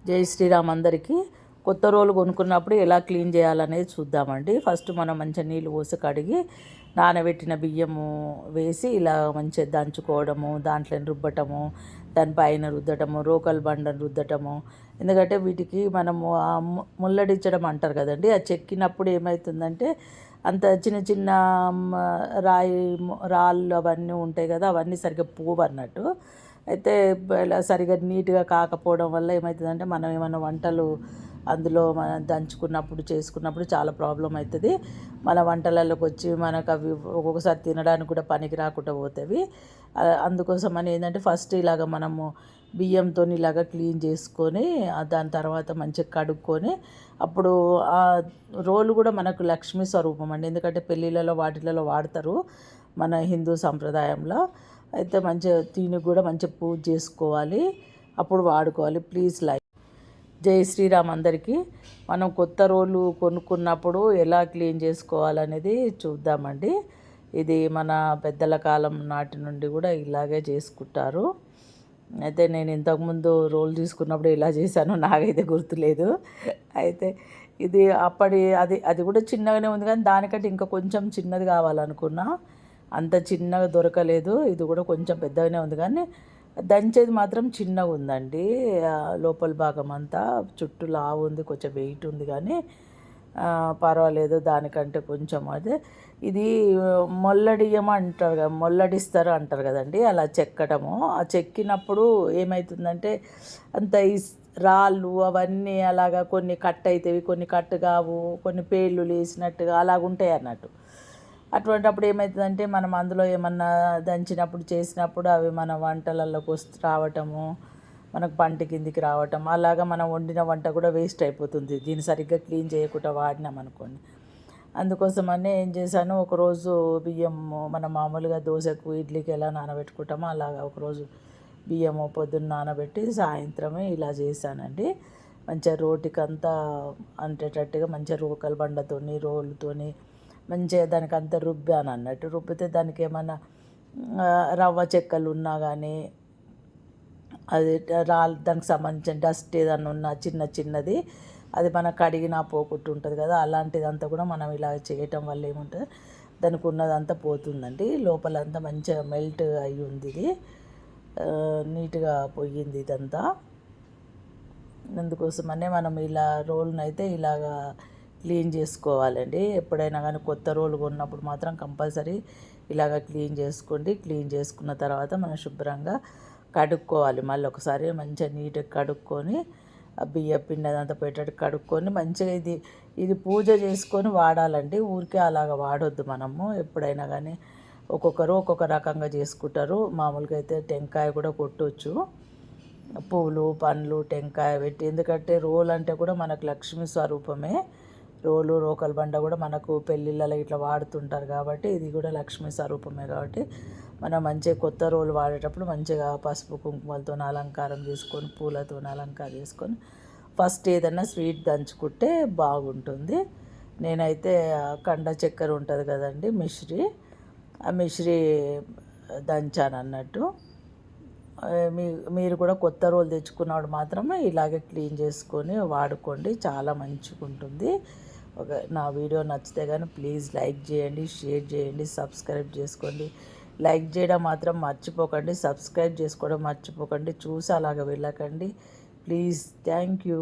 జై శ్రీరామ్ అందరికీ. కొత్త రోలు కొనుక్కున్నప్పుడు ఎలా క్లీన్ చేయాలనేది చూద్దామండి. ఫస్ట్ మనం మంచిగా నీళ్ళు పోసి కడిగి నానబెట్టిన బియ్యము వేసి ఇలా మంచిగా దంచుకోవడము, దాంట్లో రుబ్బటము, దానిపైన రుద్దటము, రోకల్ బండను రుద్దటము. ఎందుకంటే వీటికి మనము ముల్లడించడం అంటారు కదండి, అది చెక్కినప్పుడు ఏమవుతుందంటే అంత చిన్న చిన్న రాళ్ళు అవన్నీ ఉంటాయి కదా, అవన్నీ సరిగ్గా పోవు అన్నట్టు. అయితే ఇలా సరిగా నీట్గా కాకపోవడం వల్ల ఏమవుతుందంటే మనం ఏమైనా వంటలు అందులో మనం దంచుకున్నప్పుడు చేసుకున్నప్పుడు చాలా ప్రాబ్లం అవుతుంది. మన వంటలలోకి వచ్చి మనకు అవి ఒక్కొక్కసారి తినడానికి కూడా పనికి రాకుండా పోతాయి. అందుకోసం అని ఏంటంటే ఫస్ట్ ఇలాగ మనము బియ్యంతో ఇలాగ క్లీన్ చేసుకొని దాని తర్వాత మంచిగా కడుక్కొని అప్పుడు ఆ రోలు కూడా మనకు లక్ష్మీ స్వరూపం అండి. ఎందుకంటే పెళ్ళిళ్ళలో వాటిలలో వాడతారు మన హిందూ సంప్రదాయంలో. అయితే మంచిగా దీనికి కూడా మంచిగా పూజ చేసుకోవాలి, అప్పుడు వాడుకోవాలి. Please like. జై శ్రీరామ్ అందరికీ. మనం కొత్త రోలు కొనుక్కున్నప్పుడు ఎలా క్లీన్ చేసుకోవాలనేది చూద్దామండి. ఇది మన పెద్దల కాలం నాటి నుండి కూడా ఇలాగే చేసుకుంటారు. అయితే నేను ఇంతకుముందు రోల్ తీసుకున్నప్పుడు ఎలా చేశానో నాకైతే గుర్తులేదు. అయితే ఇది అది కూడా చిన్నగానే ఉంది, కానీ దానికంటే ఇంకా కొంచెం చిన్నది కావాలనుకున్నా. అంత చిన్నగా దొరకలేదు. ఇది కూడా కొంచెం పెద్దగానే ఉంది, కానీ దంచేది మాత్రం చిన్నగా ఉందండి. లోపల భాగం అంతా చుట్టూ లావు ఉంది, కొంచెం వెయిట్ ఉంది, కానీ పర్వాలేదు. దానికంటే కొంచెం అదే ఇది మొల్లడియం అంటారు కదా, మొల్లడిస్తారు అంటారు కదండి, అలా చెక్కడము. ఆ చెక్కినప్పుడు ఏమవుతుందంటే అంత రాళ్ళు అవన్నీ అలాగా కొన్ని కట్ అవుతాయి, కొన్ని కట్ కావు, కొన్ని పేర్లు లేసినట్టుగా అలాగుంటాయి అన్నట్టు. అటువంటప్పుడు ఏమవుతుందంటే మనం అందులో ఏమన్నా దంచినప్పుడు చేసినప్పుడు అవి మన వంటలలోకి రావటము, మనకు పంట కిందికి రావటం, అలాగా మనం వండిన వంట కూడా వేస్ట్ అయిపోతుంది దీన్ని సరిగ్గా క్లీన్ చేయకుండా వాడినాం అనుకోండి. అందుకోసమని ఏం చేశాను, ఒకరోజు బియ్యం మనం మామూలుగా దోశకు ఇడ్లీకి ఎలా నానబెట్టుకుంటామో అలాగా ఒకరోజు బియ్యము పొద్దున్న నానబెట్టి సాయంత్రమే ఇలా చేశానండి. మంచిగా రోటికంతా అంటేటట్టుగా మంచిగా రోకల్ బండతోని రోలుతోని మంచిగా దానికి అంతా రుబ్బాను అన్నట్టు. రుబ్బితే దానికి ఏమన్నా రవ్వ చెక్కలు ఉన్నా కానీ అది దానికి సంబంధించిన డస్ట్ ఏదన్నా ఉన్నా చిన్న చిన్నది అది మనకు కడిగినా పోకుండా ఉంటుంది కదా, అలాంటిదంతా కూడా మనం ఇలా చేయటం వల్ల ఏముంటుంది, దానికి ఉన్నదంతా పోతుందండి. లోపలంతా మంచిగా మెల్ట్ అయ్యి ఉంది, ఇది నీట్గా పోయింది ఇదంతా. అందుకోసమనే మనం ఇలా రోల్ని అయితే ఇలాగా క్లీన్ చేసుకోవాలండి. ఎప్పుడైనా కానీ కొత్త రోలు కొన్నప్పుడు మాత్రం కంపల్సరీ ఇలాగ క్లీన్ చేసుకోండి. క్లీన్ చేసుకున్న తర్వాత మనం శుభ్రంగా కడుక్కోవాలి. మళ్ళీ ఒకసారి మంచిగా నీట్గా కడుక్కొని ఆ బియ్య పిండి అదంతా పెట్టేట్టు కడుక్కొని మంచిగా ఇది పూజ చేసుకొని వాడాలండి. ఊరికే అలాగ వాడొద్దు మనము. ఎప్పుడైనా కానీ ఒక్కొక్కరు ఒక్కొక్క రకంగా చేసుకుంటారు. మామూలుగా అయితే టెంకాయ కూడా కొట్టవచ్చు, పువ్వులు పండ్లు టెంకాయ పెట్టి. ఎందుకంటే రోల్ అంటే కూడా మనకు లక్ష్మీ స్వరూపమే. రోలు రోకల్ బండ కూడా మనకు పెళ్ళిళ్ళలో ఇట్లా వాడుతుంటారు కాబట్టి ఇది కూడా లక్ష్మీ స్వరూపమే. కాబట్టి మనం మంచిగా కొత్త రోలు వాడేటప్పుడు మంచిగా పసుపు కుంకుమలతో అలంకారం చేసుకొని పూలతో అలంకారం చేసుకొని ఫస్ట్ ఏదన్నా స్వీట్ దంచుకుంటే బాగుంటుంది. నేనైతే కండ చక్కెర ఉంటుంది కదండి, మిశ్రీ, ఆ మిశ్రీ దంచాను అన్నట్టు. మీరు కూడా కొత్త రోలు తెచ్చుకున్నప్పుడు మాత్రమే ఇలాగే క్లీన్ చేసుకొని వాడుకోండి, చాలా మంచిగా ఉంటుంది. నా వీడియో నచ్చితే కానీ ప్లీజ్ లైక్ చేయండి, షేర్ చేయండి, సబ్స్క్రైబ్ చేసుకోండి. లైక్ చేయడం మాత్రం మర్చిపోకండి, సబ్స్క్రైబ్ చేసుకోవడం మర్చిపోకండి. చూసి అలాగ వెళ్ళకండి ప్లీజ్. Thank you.